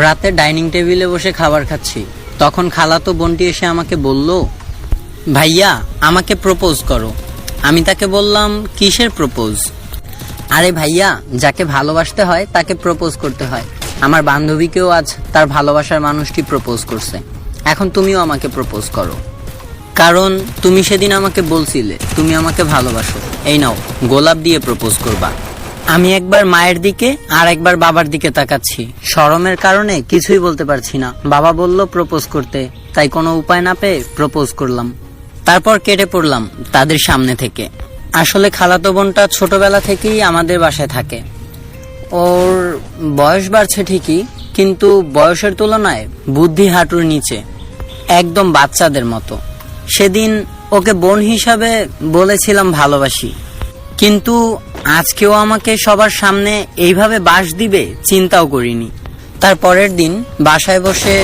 রাতে ডাইনিং টেবিলে বসে খাবার খাচ্ছি, তখন খালাতো বোনটি এসে আমাকে বলল, ভাইয়া আমাকে প্রপোজ করো। আমি তাকে বললাম, কিসের প্রপোজ? আরে ভাইয়া, যাকে ভালোবাসতে হয় তাকে প্রপোজ করতে হয়। আমার বান্ধবীকেও আজ তার ভালোবাসার মানুষটি প্রপোজ করছে, এখন তুমিও আমাকে প্রপোজ করো। কারণ তুমি সেদিন আমাকে বলছিলে তুমি আমাকে ভালোবাসো, এই নাও গোলাপ দিয়ে প্রপোজ করবা। আমি একবার মায়ের দিকে আর একবার বাবার দিকে তাকাচ্ছি, শরমের কারণে কিছুই বলতে পারছি না। বাবা বলল প্রপোজ করতে, তাই কোনো উপায় না পেয়ে প্রপোজ করলাম। তারপর কেটে পড়লাম তাদের সামনে থেকে। আসলে খালাতো বোনটা ছোটবেলা থেকেই আমাদের বাসায় থাকে। ওর বয়স বাড়ছে ঠিকই, কিন্তু বয়সের তুলনায় বুদ্ধি হাঁটুর নিচে, একদম বাচ্চাদের মতো। সেদিন ওকে বোন হিসাবে বলেছিলাম ভালোবাসি, কিন্তু আজকেও আমাকে সবার সামনে এইভাবে বাস দিবে চিন্তাও করিনি। তার পরের দিন বাসায় বসে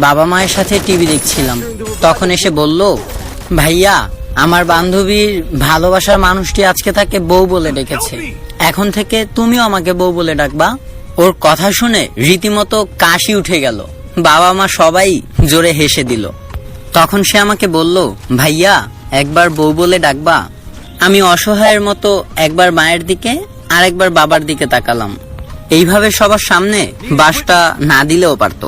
বাবা মায়ের সাথে টিভি দেখছিলাম, তখন এসে বলল, ভাইয়া আমার বান্ধবীর ভালোবাসার মানুষটি আজকে তাকে বউ বলে ডেকেছে, এখন থেকে তুমিও আমাকে বউ বলে ডাকবা। ওর কথা শুনে রীতিমতো কাশি উঠে গেল, বাবা মা সবাই জোরে হেসে দিল। তখন সে আমাকে বলল, ভাইয়া একবার বউ বলে ডাকবা। আমি অসহায়ের মতো একবার মায়ের দিকে আর একবার বাবার দিকে তাকালাম। এইভাবে সবার সামনে বাসটা না দিলেও পারত।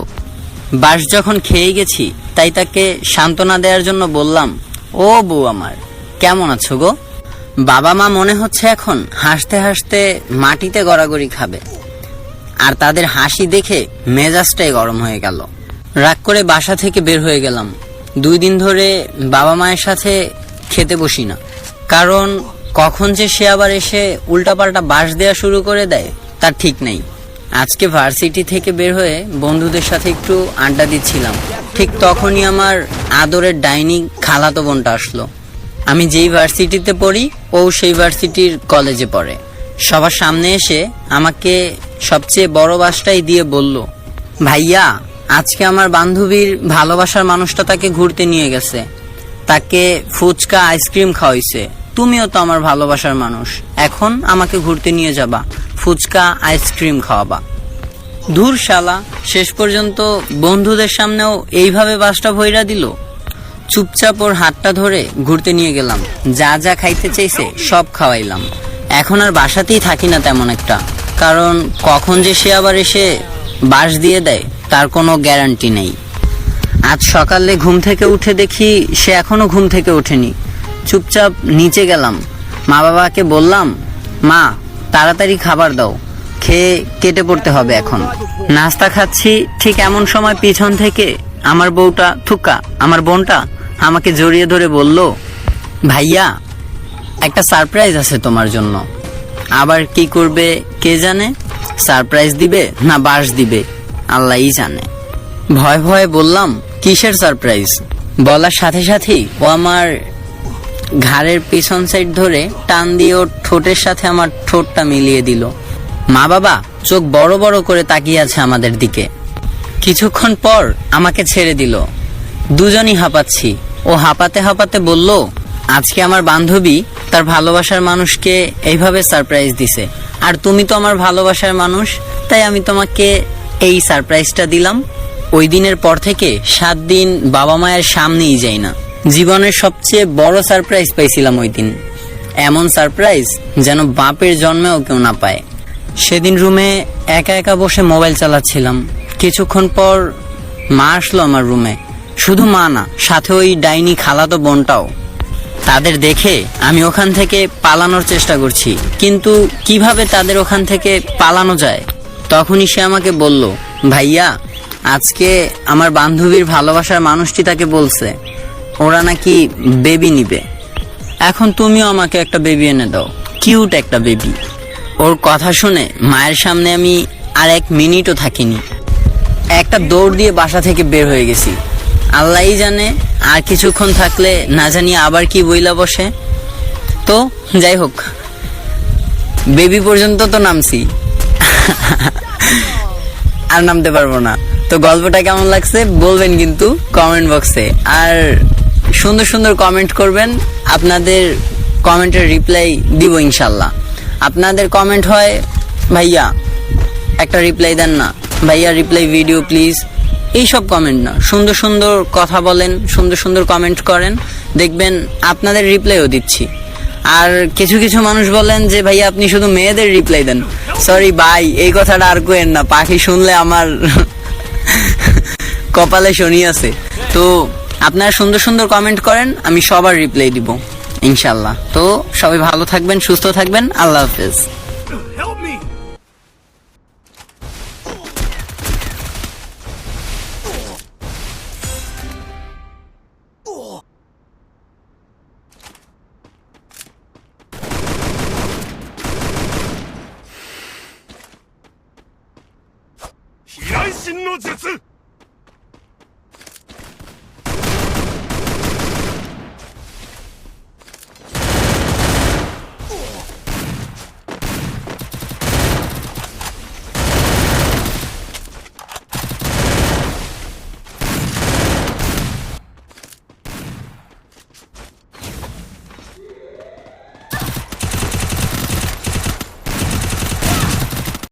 বাস যখন খেয়ে গেছি, তাই তাকে সান্ত্বনা দেওয়ার জন্য বললাম, ও বউ আমার, কেমন আছো গো? বাবা মা মনে হচ্ছে এখন হাসতে হাসতে মাটিতে গড়াগড়ি খাবে। আর তাদের হাসি দেখে মেজাজটাই গরম হয়ে গেল। রাগ করে বাসা থেকে বের হয়ে গেলাম। 2 দিন ধরে বাবা মায়ের সাথে খেতে বসি না, কারণ কখন যে সে আবার এসে উল্টাপাল্টা বাস দেওয়া শুরু করে দেয় তার ঠিক নেই। আজকে ভার্সিটি থেকে বের হয়ে বন্ধুদের সাথে একটু আড্ডা দিচ্ছিলাম, ঠিক তখনই আমার আদরের ডাইনি খালাতো বোনটা আসলো। আমি যেই ভার্সিটিতে পড়ি ও সেই ভার্সিটির কলেজে পড়ে। সবার সামনে এসে আমাকে সবচেয়ে বড় বাসটাই দিয়ে বলল, ভাইয়া আজকে আমার বান্ধবীর ভালোবাসার মানুষটা তাকে ঘুরতে নিয়ে গেছে, তাকে ফুচকা আইসক্রিম খাওয়াইছে। তুমিও তো আমার ভালোবাসার মানুষ, এখন আমাকে ঘুরতে নিয়ে যাবা, ফুচকা আইসক্রিম খাওয়াবা। ধুর শালা, শেষ পর্যন্ত বন্ধুদের সামনেও এইভাবে বাসটা ভইরা দিল। চুপচাপ ওর হাতটা ধরে ঘুরতে নিয়ে গেলাম, যা যা খাইতে চাইছে সব খাওয়াইলাম। এখন আর বাসাতেই থাকি না তেমন একটা, কারণ কখন যে সে আবার এসে বাস দিয়ে দেয় তার কোনো গ্যারান্টি নেই। আজ সকালে ঘুম থেকে উঠে দেখি সে এখনো ঘুম থেকে ওঠেনি। চুপচাপ নিচে গেলাম, মা বাবাকে বললাম, মা তাড়াতাড়ি খাবার দাও, খেয়ে কেটে পড়তে হবে এখন। নাস্তা খাচ্ছি, ঠিক এমন সময় পিছন থেকে আমার আমার বোনটা আমাকে জড়িয়ে ধরে বলল, ভাইয়া একটা সারপ্রাইজ আছে তোমার জন্য। আবার কি করবে কে জানে, সারপ্রাইজ দিবে না বাস দিবে আল্লাহই জানে। ভয় ভয়ে বললাম, কিসের সারপ্রাইজ? বলার সাথে সাথেই ও আমার ঘাড়ের পিছন সাইড ধরে টান দিয়ে ওর ঠোঁটের সাথে আমার ঠোঁটটা মিলিয়ে দিল। মা বাবা চোখ বড় বড় করে তাকিয়ে আছে আমাদের দিকে। কিছুক্ষণ পর আমাকে ছেড়ে দিল। দুজনই হাঁপাচ্ছি। ও হাঁপাতে হাঁপাতে বলল, আজকে আমার বান্ধবী তার ভালোবাসার মানুষকে এইভাবে সারপ্রাইজ দিছে, আর তুমি তো আমার ভালোবাসার মানুষ, তাই আমি তোমাকে এই সারপ্রাইজটা দিলাম। ওই দিনের পর থেকে 7 দিন বাবা মায়ের সামনেই যাই না। জীবনের সবচেয়ে বড় সারপ্রাইজ পাইছিলাম ওই দিন, এমন সারপ্রাইজ যেন বাপের জন্মেও কেউ না পায়। সেদিন রুমে একা একা বসে মোবাইল চালাচ্ছিলাম। কিছুক্ষণ পর মা আসলো আমার রুমে। শুধু মা না, সাথে ওই ডাইনি খালাতো বোনটাও। তাদের দেখে আমি ওখান থেকে পালানোর চেষ্টা করছি, কিন্তু কিভাবে তাদের ওখান থেকে পালানো যায়। তখনই সে আমাকে বলল, ভাইয়া আজকে আমার বান্ধবীর ভালোবাসার মানুষটি তাকে বলছে ওরা নাকি বেবি নিবে, এখন তুমিও আমাকে একটা বেবি এনে দাও, কিউট একটা বেবি। ওর কথা শুনে মায়ের সামনে আমি আর 1 মিনিটও থাকিনি, একটা দৌড় দিয়ে বাসা থেকে বের হয়ে গেছি। আল্লাহই জানে আর কিছুক্ষণ থাকলে না জানি আবার কি বইলা বসে। তো যাই হোক, বেবি পর্যন্ত তো নামছি, আর নামতে পারবো না। তো গল্পটা কেমন লাগছে বলবেন কিন্তু কমেন্ট বক্সে, আর সুন্দর সুন্দর কমেন্ট করবেন। আপনাদের কমেন্টের রিপ্লাই দিব ইনশাল্লাহ। আপনাদের কমেন্ট হয়, ভাইয়া একটা রিপ্লাই দেন না, ভাইয়া রিপ্লাই ভিডিও প্লিজ, এইসব কমেন্ট না, সুন্দর সুন্দর কথা বলেন, সুন্দর সুন্দর কমেন্ট করেন, দেখবেন আপনাদের রিপ্লাইও দিচ্ছি। আর কিছু কিছু মানুষ বলেন যে ভাইয়া আপনি শুধু মেয়েদের রিপ্লাই দেন। সরি ভাই, এই কথাটা আর কোয়েন না, পাখি শুনলে আমার কপালে শনি আছে। তো আপনারা সুন্দর সুন্দর কমেন্ট করেন, আমি সবার রিপ্লাই দিব ইনশাল্লাহ। তো সবাই ভালো থাকবেন, সুস্থ থাকবেন, আল্লাহ হাফেজ। Help me! Hirai Shin no Jutsu!